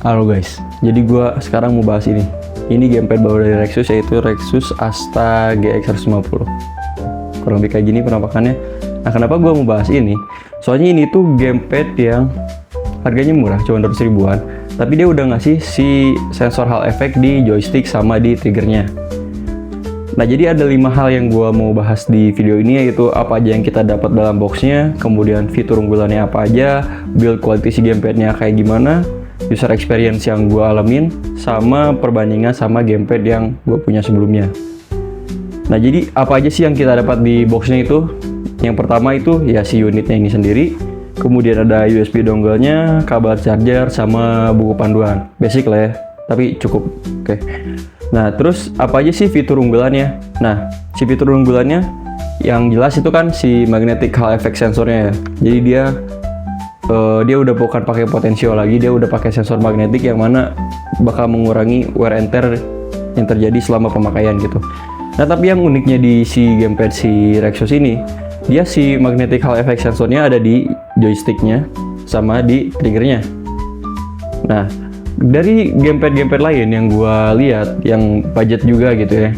Halo guys, jadi gue sekarang mau bahas ini. Ini gamepad baru dari Rexus, yaitu Rexus Asta GX 150. Kurang lebih kayak gini penampakannya. Nah, kenapa gue mau bahas ini? Soalnya ini tuh gamepad yang harganya murah, cuma 200 ribuan. Tapi dia udah ngasih si sensor Hall effect di joystick sama di triggernya. Nah, jadi ada 5 hal yang gue mau bahas di video ini, yaitu apa aja yang kita dapat dalam boxnya, kemudian fitur unggulannya apa aja, build quality si gamepadnya kayak gimana, user experience yang gue alamin, sama perbandingan sama gamepad yang gue punya sebelumnya. Nah, jadi apa aja sih yang kita dapat di boxnya itu? Yang pertama itu ya si unitnya ini sendiri, kemudian ada USB dongle-nya, kabel charger, sama buku panduan. Basic lah ya, tapi cukup. Oke. Nah, terus apa aja sih fitur unggulannya? Nah, si fitur unggulannya yang jelas itu kan si magnetic Hall effect sensornya ya. Jadi dia udah bukan pakai potensio lagi, dia udah pakai sensor magnetik yang mana bakal mengurangi wear and tear yang terjadi selama pemakaian gitu. Nah, tapi yang uniknya di si gamepad si Rexus ini, dia si magnetic Hall effect sensornya ada di joysticknya sama di triggernya. Nah, dari gamepad lain yang gua lihat yang budget juga gitu ya,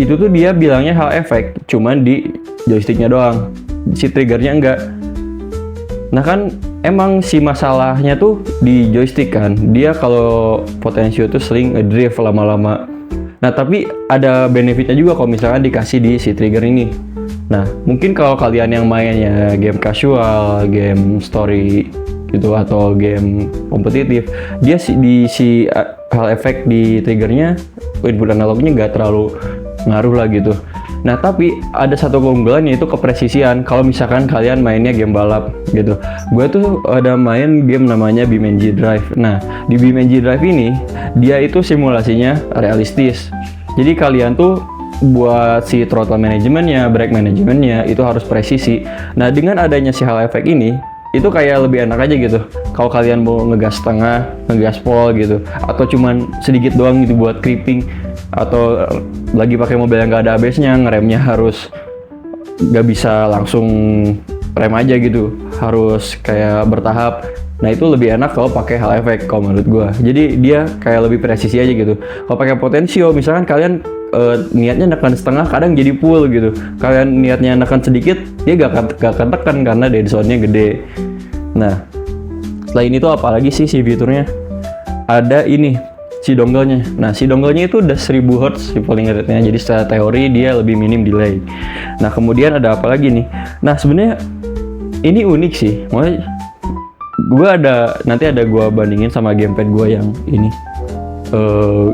itu tuh dia bilangnya Hall effect cuman di joysticknya doang, si triggernya enggak. Nah, kan emang si masalahnya tuh di joystick kan, dia kalau potensio tuh sering ngedrift lama-lama. Nah, tapi ada benefitnya juga kalau misalkan dikasih di si trigger ini. Nah, mungkin kalau kalian yang mainnya game casual, game story gitu atau game kompetitif, dia di si Hall effect di triggernya, input analognya nggak terlalu ngaruh lah gitu. Nah, tapi ada satu keunggulan, yaitu kepresisian kalau misalkan kalian mainnya game balap gitu. Gue tuh ada main game namanya BeamNG Drive. Nah, di BeamNG Drive ini dia itu simulasinya realistis. Jadi kalian tuh buat si throttle manajemennya, brake manajemennya itu harus presisi. Nah, dengan adanya si Hall effect ini, itu kayak lebih enak aja gitu. Kalau kalian mau ngegas tengah, ngegas pol gitu, atau cuman sedikit doang gitu buat creeping, atau lagi pakai mobil yang gak ada ABS-nya, ngeremnya harus gak bisa langsung rem aja gitu, harus kayak bertahap. Nah, itu lebih enak kalau pakai Hall effect kalau menurut gua. Jadi dia kayak lebih presisi aja gitu. Kalau pakai potensio, misalkan kalian niatnya nekan setengah, kadang jadi full gitu. Kalian niatnya nekan sedikit, dia gak akan tekan karena dead zone-nya gede. Nah, selain itu apalagi sih si fiturnya? Ada ini, si dongle-nya. Nah, si dongle-nya itu udah 1000 Hz si polling rate-nya. Jadi secara teori dia lebih minim delay. Nah, kemudian ada apa lagi nih? Nah, sebenarnya ini unik sih. Makanya nanti ada gua bandingin sama gamepad gua yang ini.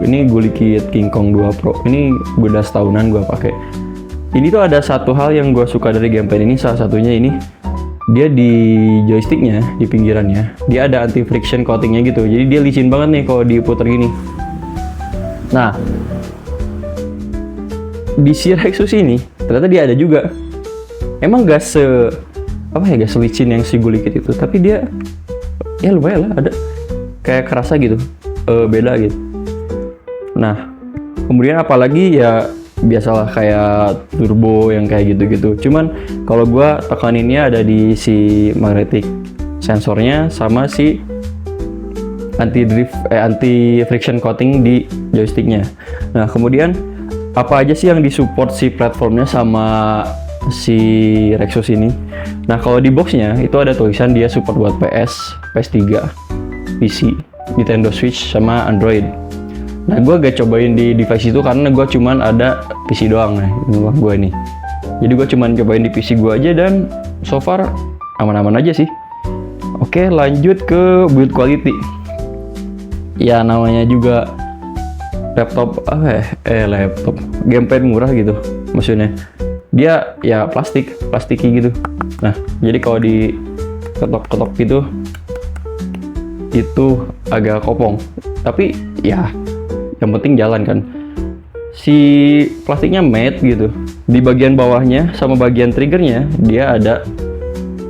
Ini Gulikit King Kong 2 Pro. Ini udah setahunan gua pakai. Ini tuh ada satu hal yang gua suka dari gamepad ini, salah satunya ini. Dia di joysticknya, di pinggirannya, dia ada anti friction coatingnya gitu. Jadi dia licin banget nih kalau diputer gini. Nah, di si Rexus ini ternyata dia ada juga. Emang gak selicin yang si Gulikit itu, tapi dia ya lumayan lah, ada kayak kerasa gitu, beda gitu. Nah, kemudian apalagi ya biasalah kayak turbo yang kayak gitu-gitu. Cuman kalau gua tekaninnya ada di si magnetic sensornya sama si anti friction coating di joysticknya. Nah, kemudian apa aja sih yang disupport si platformnya sama si Rexus ini? Nah, kalau di boxnya itu ada tulisan dia support buat PS, PS3, PC, Nintendo Switch, sama Android. Nah, gue gak cobain di device itu karena gue cuman ada PC doang nih, rumah gue nih. Jadi gue cuman cobain di PC gue aja dan so far aman-aman aja sih. Oke, lanjut ke build quality. Ya namanya juga laptop laptop gamepad murah gitu. Maksudnya dia ya plastiki gitu. Nah, jadi kalau di ketok-ketok gitu itu agak kopong. Tapi ya yang penting jalan kan. Si plastiknya matte gitu. Di bagian bawahnya sama bagian triggernya dia ada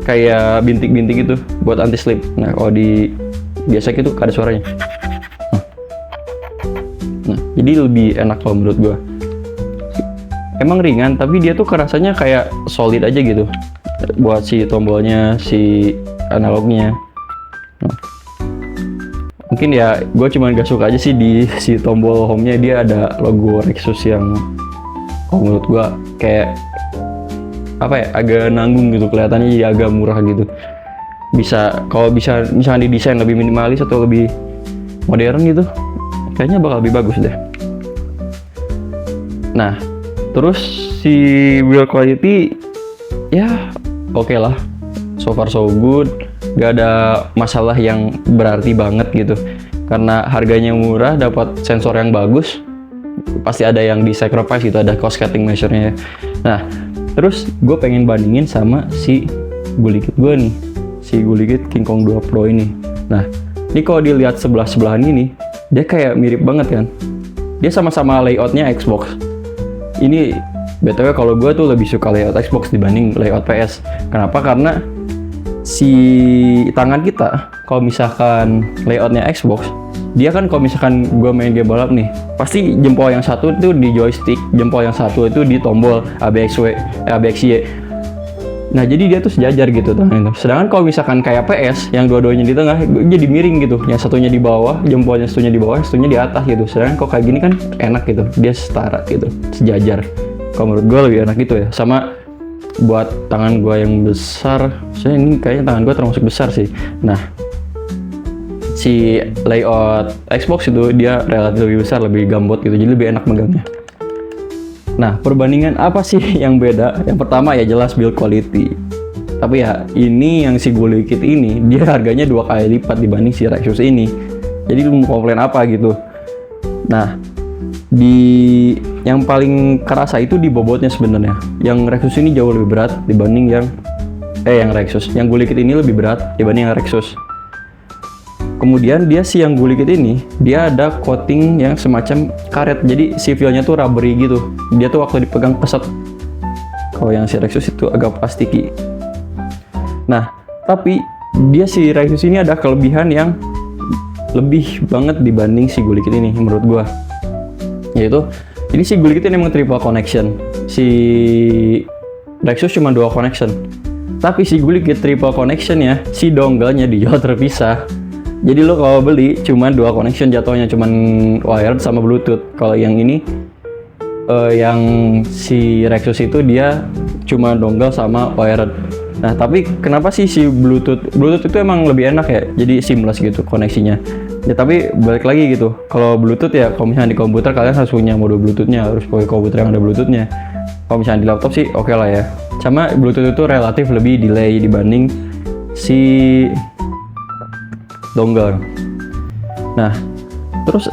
kayak bintik-bintik gitu buat anti slip. Nah, kalau di biasa gitu ada suaranya. Nah, jadi lebih enak kalau menurut gua. Emang ringan, tapi dia tuh kerasanya kayak solid aja gitu. Buat si tombolnya, si analognya. Nah. mungkin ya gue cuman gak suka aja sih di si tombol home-nya dia ada logo Rexus yang menurut gue kayak apa ya, agak nanggung gitu, kelihatannya jadi agak murah gitu. Kalau bisa misalnya didesain lebih minimalis atau lebih modern gitu, kayaknya bakal lebih bagus deh. Nah, terus si build quality ya oke lah, so far so good, gak ada masalah yang berarti banget gitu. Karena harganya murah, dapat sensor yang bagus, pasti ada yang di sacrifice gitu, ada cost cutting measure-nya. Nah, terus gue pengen bandingin sama si Gulikit gue nih, si Gulikit King Kong 2 Pro ini. Nah, ini kalau dilihat sebelah-sebelahan ini, dia kayak mirip banget kan. Dia sama-sama layoutnya Xbox. Ini BTW kalau gue tuh lebih suka layout Xbox dibanding layout PS. Kenapa? Karena si tangan kita, kalau misalkan layoutnya Xbox, dia kan kalau misalkan gue main game balap nih, pasti jempol yang satu itu di joystick, jempol yang satu itu di tombol ABXY. Nah, jadi dia tuh sejajar gitu tangan itu. Sedangkan kalau misalkan kayak PS yang dua-duanya di tengah, jadi miring gitu. Yang satunya di bawah, jempolnya satunya di bawah, satunya di atas gitu. Sedangkan kalau kayak gini kan enak gitu, dia setara gitu, sejajar. Kalau menurut gue lebih enak gitu ya. Sama buat tangan gue yang besar, saya ini kayaknya tangan gue termasuk besar sih. Nah, si layout Xbox itu dia relatif lebih besar, lebih gambot gitu, jadi lebih enak megangnya. Nah, perbandingan apa sih yang beda? Yang pertama ya jelas build quality. Tapi ya ini yang si Gulikit ini dia harganya 2 kali lipat dibanding si Rexus ini. Jadi lu mau komplain apa gitu? Nah, di yang paling kerasa itu di bobotnya sebenarnya. Yang Rexus ini jauh lebih berat dibanding yang Rexus. Yang Gulikit ini lebih berat dibanding yang Rexus. Kemudian dia si yang Gulikit ini, dia ada coating yang semacam karet. Jadi si feel-nya tuh rubbery gitu. Dia tuh waktu dipegang keset. Kalau yang si Rexus itu agak plastiki. Nah, tapi dia si Rexus ini ada kelebihan yang lebih banget dibanding si Gulikit ini menurut gua. Yaitu, ini si Gulikit ini emang triple connection. Si Rexus cuma 2 connection. Tapi si Gulikit triple connection ya, si dongle-nya dijual terpisah. Jadi lo kalau beli cuma 2 connection jatuhnya, cuma wired sama Bluetooth. Kalau yang ini yang si Rexus itu dia cuma dongle sama wired. Nah, tapi kenapa sih si Bluetooth itu emang lebih enak ya? Jadi seamless gitu koneksinya. Ya tapi balik lagi gitu. Kalau Bluetooth ya kalau misalnya di komputer kalian harus punya mode Bluetooth-nya, harus pakai komputer yang ada Bluetooth-nya. Kalau misalnya di laptop sih oke lah ya. Cuma Bluetooth itu relatif lebih delay dibanding si dongle. Nah, terus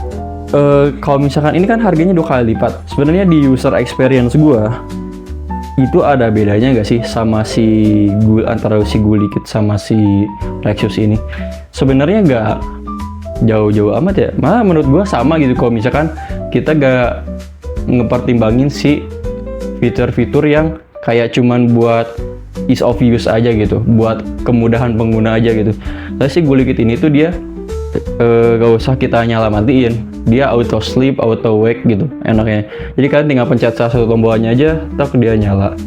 kalau misalkan ini kan harganya 2 kali lipat. Sebenarnya di user experience gua itu ada bedanya nggak sih sama antara si Gulikit sama si Rexus ini? Sebenarnya nggak jauh-jauh amat ya. Malah menurut gua sama gitu kalau misalkan kita nggak ngepertimbangin si fitur-fitur yang kayak cuman buat ease of use aja gitu, buat kemudahan pengguna aja gitu. Tapi si Gulikit ini tuh dia gak usah kita nyala matiin, dia auto sleep, auto wake gitu enaknya. Jadi kalian tinggal pencet salah satu tombolnya aja, tak dia nyala.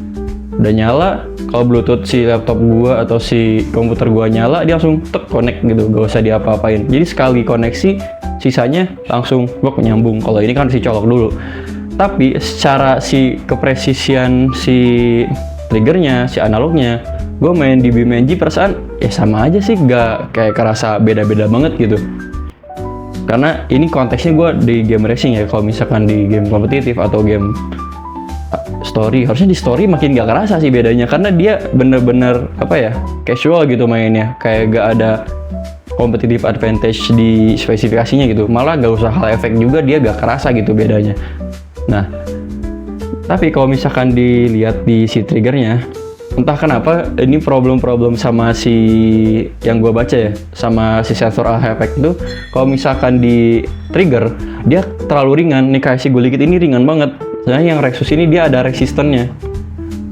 Udah nyala, kalau Bluetooth si laptop gua atau si komputer gua nyala, dia langsung connect gitu, gak usah diapa-apain. Jadi sekali koneksi, sisanya langsung nyambung. Kalau ini kan si colok dulu. Tapi secara si kepresisian si triggernya, si analognya, gue main di BeamNG perasaan ya sama aja sih, gak kayak kerasa beda-beda banget gitu. Karena ini konteksnya gue di game racing ya. Kalau misalkan di game kompetitif atau game story, harusnya di story makin gak kerasa sih bedanya, karena dia bener-bener apa ya, casual gitu mainnya, kayak gak ada competitive advantage di spesifikasinya gitu. Malah gak usah hal efek juga dia gak kerasa gitu bedanya. Nah, tapi kalau misalkan dilihat di si triggernya, entah kenapa ini problem sama si yang gue baca ya, sama si sensor AH effect itu, kalau misalkan di trigger dia terlalu ringan. Nih kayak si Gulikit ini ringan banget. Sedangkan yang Rexus ini dia ada resistannya.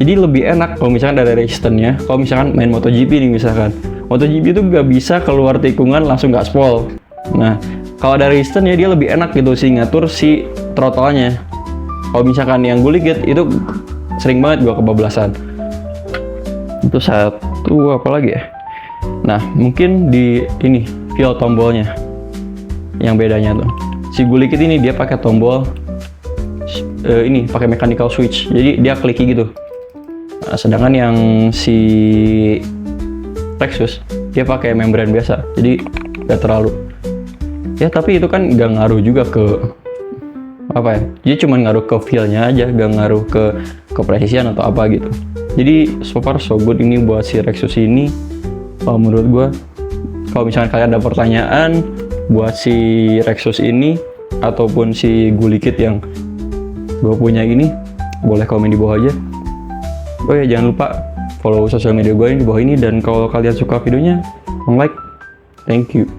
Jadi lebih enak kalau misalkan ada resistannya. Kalau misalkan main MotoGP nih misalkan, MotoGP itu gak bisa keluar tikungan langsung gak spoil. Nah, kalau ada resistannya dia lebih enak gitu sih ngatur si throttle-nya. Kalau misalkan yang Gulikit itu sering banget gua kebablasan. Itu satu apa lagi ya? Nah, mungkin di ini feel tombolnya. yang bedanya tuh. Si Gulikit ini dia pakai tombol ini pakai mechanical switch, jadi dia clicky gitu. Nah, sedangkan yang si Lexus dia pakai membran biasa, jadi gak terlalu. Ya tapi itu kan gak ngaruh juga ke apa ya? Dia cuma ngaruh ke feel-nya aja, gak ngaruh ke kepresisian atau apa gitu. Jadi so far so good ini buat si Lexus ini. Menurut gua, kalau misalnya kalian ada pertanyaan buat si Lexus ini ataupun si Gulikit yang gue punya ini, boleh komen di bawah aja. Oh ya, jangan lupa follow sosial media gue di bawah ini, dan kalau kalian suka videonya, like. Thank you.